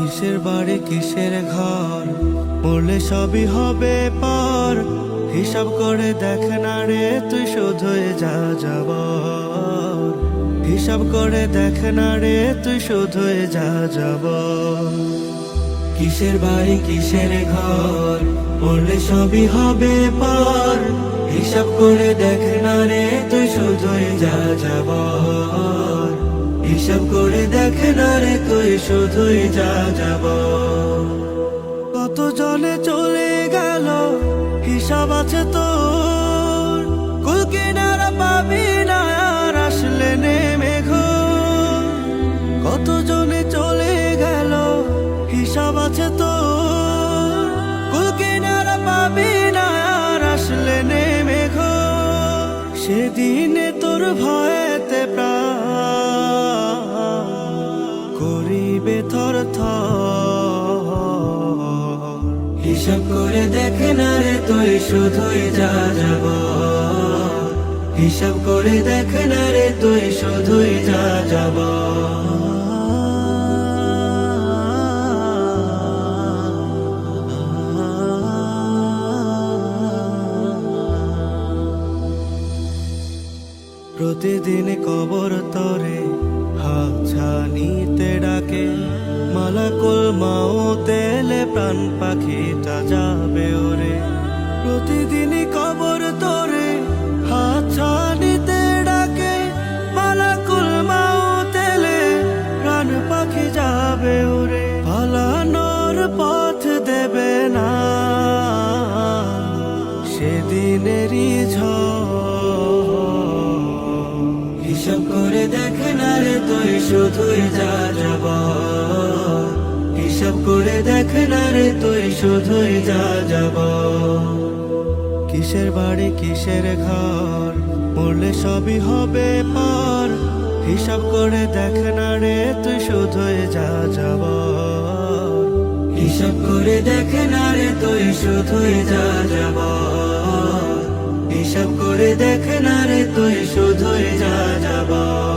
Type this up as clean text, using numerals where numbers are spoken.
কিসের বাড়ি কিসের ঘর, মরলে সবই হবে পর। হিসাব করে দেখ না রে তুই শুধুই যা যাবার। হিসাব করে দেখ না রে তুই শুধুই যা যাবার। কিসের বাড়ি কিসের ঘর, মরলে সবই হবে পর। হিসাব করে দেখ না রে তুই শুধুই যা যাবার। হিসাব করে দেখ না রে তুই শুধুই যা যাবার। কত জনে চলে গেল হিসাব আছে তোর, কুল কিনারা পাবি না আর আসলে নেমে ঘোর। কত জনে চলে গেল হিসাব আছে তোর, কুল কিনারা পাবি না আর আসলে নেমে ঘোর। সেদিনে তোর ভয়েতে প্রাণ করিবে থর থর। হিসাব করে দেখ না রে তুই শুধুই যা যাবার। হিসাব করে দেখ না রে তুই শুধুই যা যাবার। প্রতিদিন কবর তরে হাত ছানিতে ডাকে, মালাকুল মাউত এলে প্রাণ পাখিটা যাবে ওরে। প্রতিদিন কবর তরে হাত ছানিতে ডাকে, মালাকুল মাউত এলে প্রাণ পাখি যাবে ওরে। পালানোর পথ দেবে না সেদিনেরই ঝড়। হিসাব করে দেখ না রে তুই শুধুই যা যাবার। হিসাব করে দেখ না রে তুই শুধুই যা যাবার। কিসের বাড়ি কিসের ঘর, মরলে সবই হবে পর। হিসাব করে দেখ না রে তুই শুধুই যা যাবার। হিসাব করে দেখ না রে তুই শুধুই যা যাবার। হিসাব করে দেখ না রে তুই শুধুই যা যাবার।